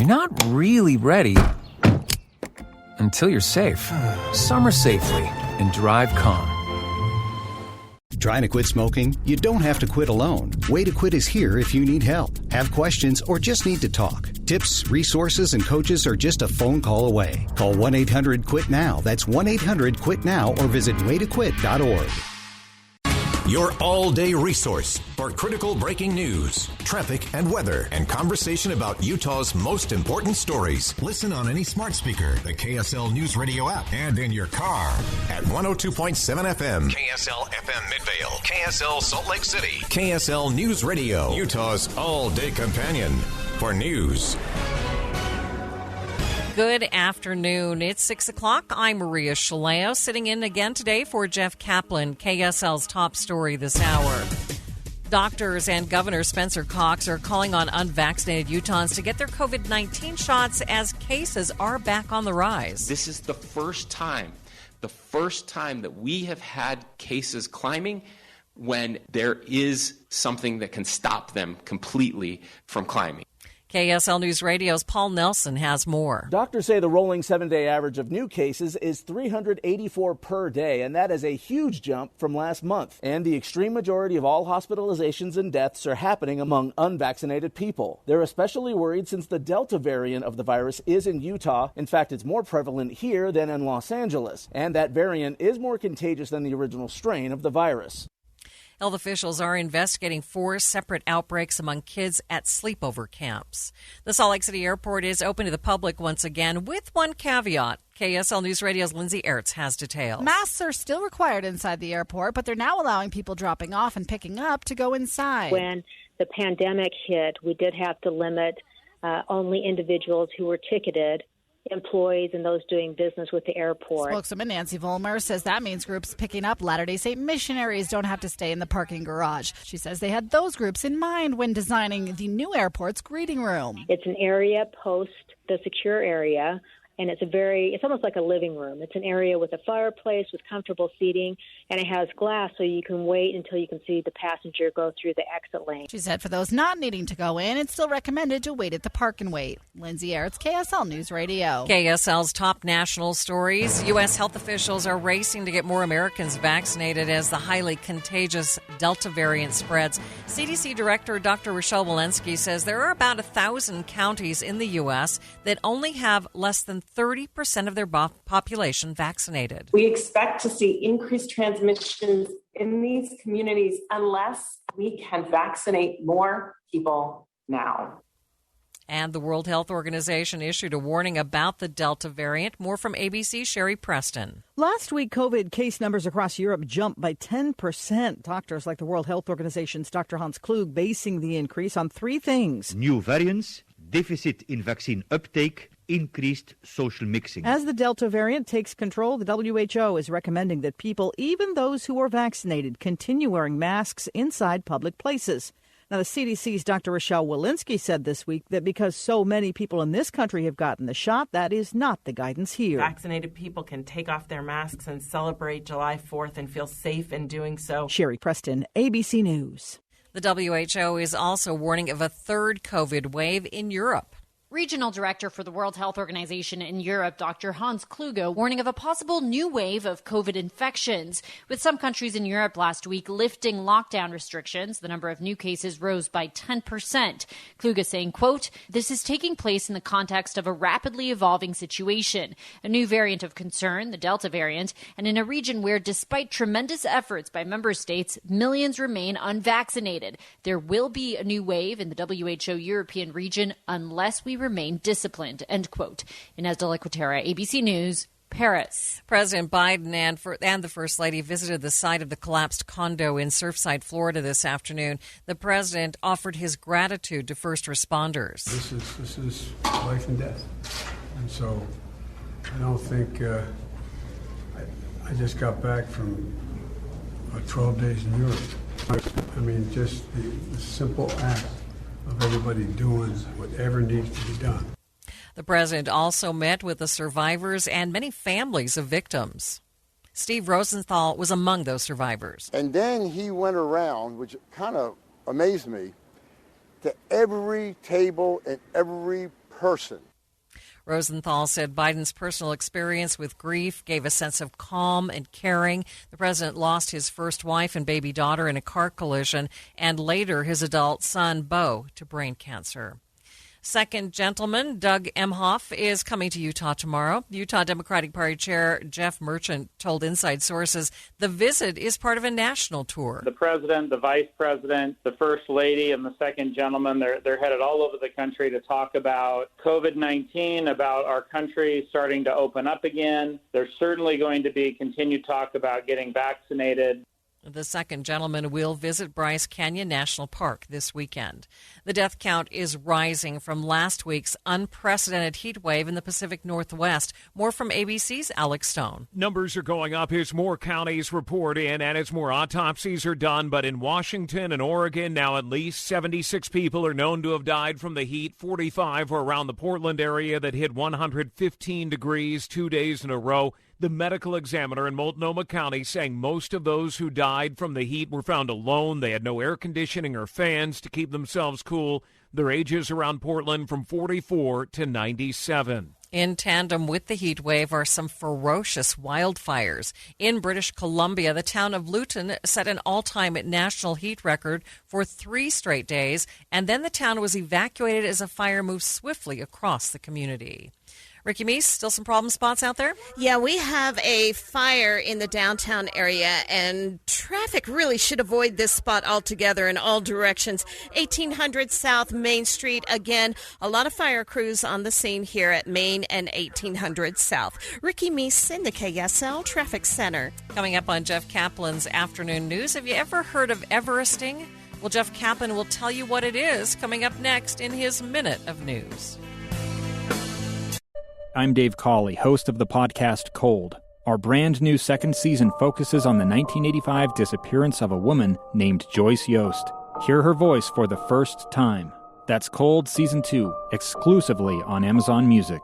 You're not really ready until you're safe. Summer safely and drive calm. Trying to quit smoking? You don't have to quit alone. Way to Quit is here if you need help, have questions, or just need to talk. Tips, resources, and coaches are just a phone call away. Call 1-800-QUIT-NOW. That's 1-800-QUIT-NOW or visit waytoquit.org. Your all-day resource for critical breaking news, traffic and weather, and conversation about Utah's most important stories. Listen on any smart speaker, the KSL News Radio app, and in your car at 102.7 FM, KSL FM Midvale, KSL Salt Lake City, KSL News Radio, Utah's all-day companion for news. Good afternoon. It's 6 o'clock. I'm Maria Shaleo, sitting in again today for Jeff Kaplan, KSL's top story this hour. Doctors and Governor Spencer Cox are calling on unvaccinated Utahns to get their COVID-19 shots as cases are back on the rise. This is the first time that we have had cases climbing when there is something that can stop them completely from climbing. KSL News Radio's Paul Nelson has more. Doctors say the rolling 7-day average of new cases is 384 per day, and that is a huge jump from last month. And the extreme majority of all hospitalizations and deaths are happening among unvaccinated people. They're especially worried since the Delta variant of the virus is in Utah. In fact, it's more prevalent here than in Los Angeles, and that variant is more contagious than the original strain of the virus. Health officials are investigating 4 separate outbreaks among kids at sleepover camps. The Salt Lake City Airport is open to the public once again, with one caveat. KSL News Radio's Lindsay Ertz has details. Masks are still required inside the airport, but they're now allowing people dropping off and picking up to go inside. When the pandemic hit, we did have to limit only individuals who were ticketed, employees, and those doing business with the airport. Spokeswoman Nancy Vollmer says that means groups picking up Latter-day Saint missionaries don't have to stay in the parking garage. She says they had those groups in mind when designing the new airport's greeting room. It's an area post the secure area, and it's almost like a living room. It's an area with a fireplace, with comfortable seating, and it has glass so you can wait until you can see the passenger go through the exit lane. She said for those not needing to go in, it's still recommended to wait at the park and wait. Lindsay Ertz, KSL News Radio. KSL's top national stories. U.S. health officials are racing to get more Americans vaccinated as the highly contagious Delta variant spreads. CDC Director Dr. Rochelle Walensky says there are about 1,000 counties in the U.S. that only have less than 30% of their population vaccinated. We expect to see increased transmissions in these communities unless we can vaccinate more people now. And the World Health Organization issued a warning about the Delta variant. More from ABC's Sherry Preston. Last week, COVID case numbers across Europe jumped by 10%. Doctors like the World Health Organization's Dr. Hans Klug basing the increase on 3 things. New variants, deficit in vaccine uptake, increased social mixing. As the Delta variant takes control, the WHO is recommending that people, even those who are vaccinated, continue wearing masks inside public places. Now, the CDC's Dr. Rochelle Walensky said this week that because so many people in this country have gotten the shot, that is not the guidance here. Vaccinated people can take off their masks and celebrate July 4th and feel safe in doing so. Sherry Preston, ABC News. The WHO is also warning of a third COVID wave in Europe. Regional Director for the World Health Organization in Europe, Dr. Hans Kluge, warning of a possible new wave of COVID infections. With some countries in Europe last week lifting lockdown restrictions, the number of new cases rose by 10%. Kluge saying, quote, "This is taking place in the context of a rapidly evolving situation, a new variant of concern, the Delta variant, and in a region where, despite tremendous efforts by member states, millions remain unvaccinated. There will be a new wave in the WHO European region unless we remain disciplined," end quote. Inez de la Quatera, ABC News, Paris. President Biden and the First Lady visited the site of the collapsed condo in Surfside, Florida this afternoon. The president offered his gratitude to first responders. This is life and death. And so I don't think I just got back from 12 days in Europe. I mean, just the simple act of everybody doing whatever needs to be done. The president also met with the survivors and many families of victims. Steve Rosenthal was among those survivors. And then he went around, which kind of amazed me, to every table and every person. Rosenthal said Biden's personal experience with grief gave a sense of calm and caring. The president lost his first wife and baby daughter in a car collision, and later his adult son, Beau, to brain cancer. Second gentleman, Doug Emhoff, is coming to Utah tomorrow. Utah Democratic Party Chair Jeff Merchant told Inside Sources the visit is part of a national tour. The president, the vice president, the first lady, and the second gentleman, they're headed all over the country to talk about COVID-19, about our country starting to open up again. There's certainly going to be continued talk about getting vaccinated. The second gentleman will visit Bryce Canyon National Park this weekend. The death count is rising from last week's unprecedented heat wave in the Pacific Northwest. More from ABC's Alex Stone. Numbers are going up as more counties report in and as more autopsies are done. But in Washington and Oregon, now at least 76 people are known to have died from the heat. 45 are around the Portland area that hit 115 degrees 2 days in a row. The medical examiner in Multnomah County saying most of those who died from the heat were found alone. They had no air conditioning or fans to keep themselves cool. Their ages around Portland from 44 to 97. In tandem with the heat wave are some ferocious wildfires. In British Columbia, the town of Luton set an all-time national heat record for 3 straight days, and then the town was evacuated as a fire moved swiftly across the community. Ricky Meese, still some problem spots out there? Yeah, we have a fire in the downtown area, and traffic really should avoid this spot altogether in all directions. 1800 South Main Street. Again, a lot of fire crews on the scene here at Main and 1800 South. Ricky Meese in the KSL Traffic Center. Coming up on Jeff Kaplan's Afternoon News, have you ever heard of Everesting? Well, Jeff Kaplan will tell you what it is coming up next in his Minute of News. I'm Dave Cawley, host of the podcast Cold. Our brand new second season focuses on the 1985 disappearance of a woman named Joyce Yost. Hear her voice for the first time. That's Cold Season 2, exclusively on Amazon Music.